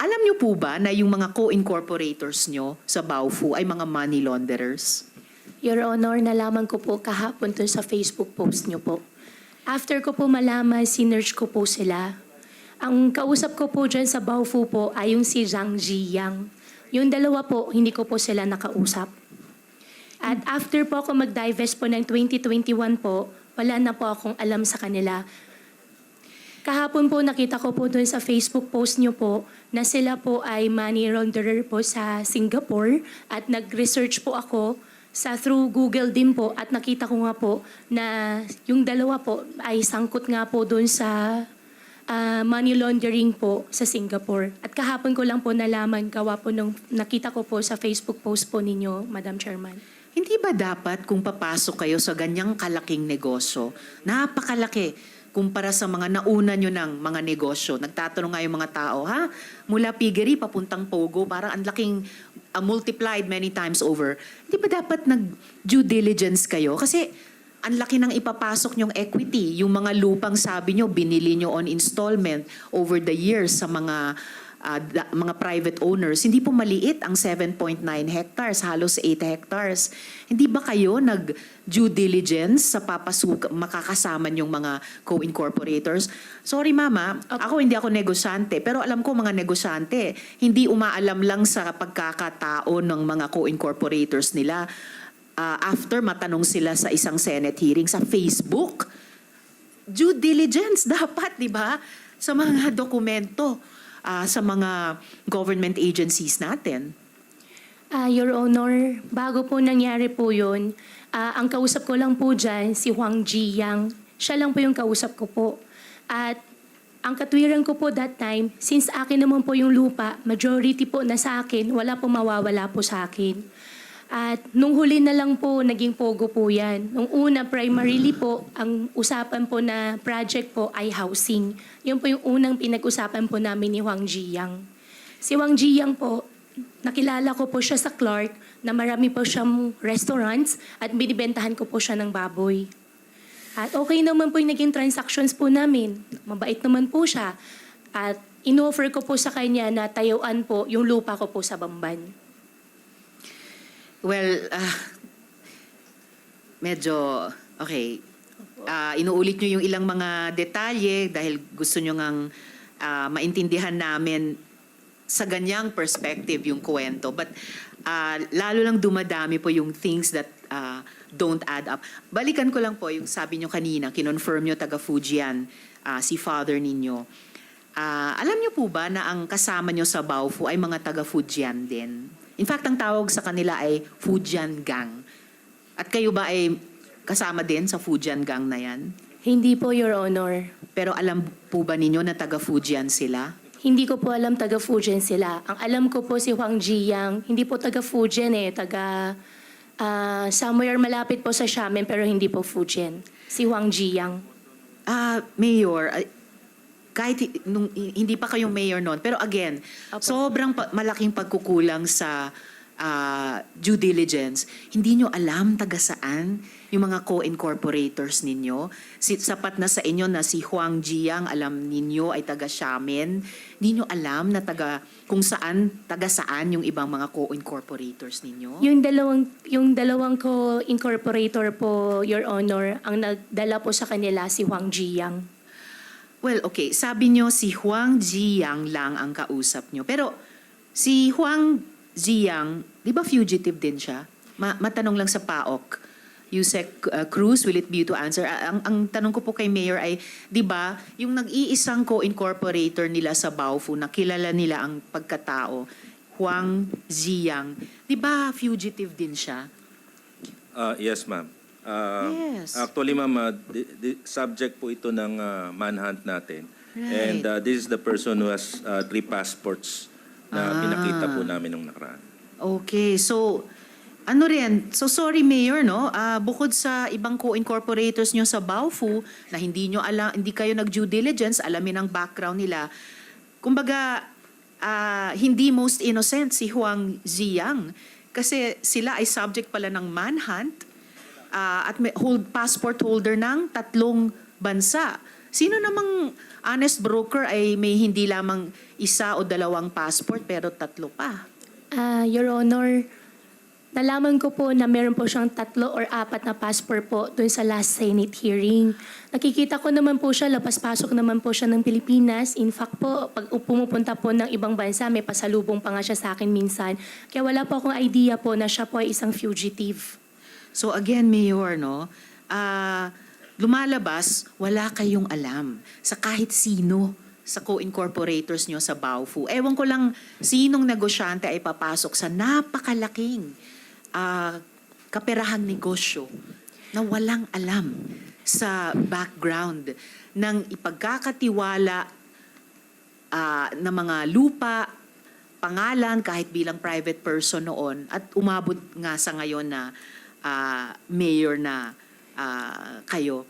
Alam niyo po ba na yung mga co-incorporators nyo sa Baofu ay mga money launderers? Your Honor, nalaman ko po kahapon dun sa Facebook post niyo po. After ko po malaman, sinearch ko po sila. Ang kausap ko po dyan sa Baofu po ay yung si Zhang Ziyang. Yung dalawa po, hindi ko po sila nakausap. At after po ako mag-divest po ng 2021 po, wala na po akong alam sa kanila. Kahapon po nakita ko po doon sa Facebook post niyo po na sila po ay money launderer po sa Singapore at nag-research po ako through Google din po at nakita ko nga po na yung dalawa po ay sangkot nga po doon sa money laundering po sa Singapore. At kahapon ko lang po nalaman gawa po nung nakita ko po sa Facebook post po ninyo, Madam Chairman. Hindi ba dapat kung papasok kayo sa ganyang kalaking negosyo, napakalaki, kumpara sa mga nauna nyo ng mga negosyo. Nagtatanong nga yung mga tao, ha? Mula piggery, papuntang Pogo, parang ang laking multiplied many times over. Hindi ba dapat nag-due diligence kayo? Kasi ang laki ng ipapasok nyong equity. Yung mga lupang sabi nyo, binili nyo on installment over the years sa mga private owners. Hindi po maliit ang 7.9 hectares, halos 8 hectares. Hindi ba kayo nag-due diligence sa makakasama yung mga co-incorporators? Sorry mama, hindi ako negosyante, pero alam ko mga negosyante, hindi umaalam lang sa pagkakatao ng mga co-incorporators nila. After matanong sila sa isang Senate hearing sa Facebook, due diligence dapat, di ba? Sa mga dokumento, sa mga government agencies natin. Your Honor, bago po nangyari po yun, ang kausap ko lang po dyan, si Huang Ziyang. Siya lang po yung kausap ko po. At ang katwiran ko po that time, since akin naman po yung lupa, majority po na sa akin, wala po mawawala po sa akin. At nung huli na lang po, naging pogo po yan. Nung una, primarily po, ang usapan po na project po ay housing. Yun po yung unang pinag-usapan po namin ni Huang Ziyang. Si Huang Ziyang po, nakilala ko po siya sa Clark na marami po siyang restaurants at binibentahan ko po siya ng baboy. At okay naman po yung naging transactions po namin. Mabait naman po siya. At in-offer ko po sa kanya na tayuan po yung lupa ko po sa Bamban. Well, medyo, okay. Inuulit nyo yung ilang mga detalye dahil gusto nyo ngang maintindihan namin sa ganyang perspective yung kwento. But lalo lang dumadami po yung things that don't add up. Balikan ko lang po yung sabi nyo kanina, kinonfirm nyo taga Fujian, si father ninyo. Alam nyo po ba na ang kasama nyo sa Baofu ay mga taga Fujian din? In fact, ang tawag sa kanila ay Fujian Gang. At kayo ba ay kasama din sa Fujian Gang na yan? Hindi po, Your Honor. Pero alam po ba ninyo na taga Fujian sila? Hindi ko po alam taga Fujian sila. Ang alam ko po si Huang Ziyang, hindi po taga Fujian taga somewhere malapit po sa Xiamen pero hindi po Fujian. Si Huang Ziyang. Mayor, kahit hindi pa kayong mayor noon, pero again, Opo. sobrang malaking pagkukulang sa due diligence. Hindi nyo alam taga saan yung mga co-incorporators ninyo. Sapat na sa inyo na si Huang Ziyang, alam ninyo ay taga Xiamen. Hindi nyo alam na kung saan, taga saan yung ibang mga co-incorporators ninyo. Yung dalawang co-incorporator po, Your Honor, ang nagdala po sa kanila si Huang Ziyang. Well, okay. Sabi nyo si Huang Ziyang lang ang kausap nyo. Pero si Huang Ziyang, di ba fugitive din siya? Matanong lang sa PAOK. Yusek Cruz, will it be you to answer? Ang tanong ko po kay Mayor ay, di ba, yung nag-iisang co-incorporator nila sa Baofu na kilala nila ang pagkatao, Huang Ziyang, di ba fugitive din siya? Yes, ma'am. Yes. Actually, ma'am, subject po ito ng manhunt natin. Right. And this is the person who has 3 passports na pinakita po namin nung nakaraan. Okay, so so sorry Mayor, no? Bukod sa ibang co-incorporators nyo sa Baofu na hindi kayo nag-due diligence, alamin ang background nila. Kumbaga, hindi most innocent si Huang Ziyang kasi sila ay subject pala ng manhunt at passport holder ng 3 bansa. Sino namang honest broker ay may hindi lamang isa o dalawang passport pero tatlo pa? Your Honor, nalaman ko po na meron po siyang 3 or 4 na passport po doon sa last Senate hearing. Nakikita ko naman po siya, lapas-pasok naman po siya ng Pilipinas. In fact po, pag pumupunta po ng ibang bansa, may pasalubong pa nga siya sa akin minsan. Kaya wala po akong idea po na siya po ay isang fugitive. So again, Mayor, no, lumalabas, wala kayong alam sa kahit sino sa co-incorporators nyo sa Baofu. Ewan ko lang sinong negosyante ay papasok sa napakalaking kaperahang negosyo na walang alam sa background ng ipagkakatiwala ng mga lupa, pangalan kahit bilang private person noon at umabot nga sa ngayon na mayor na kayo.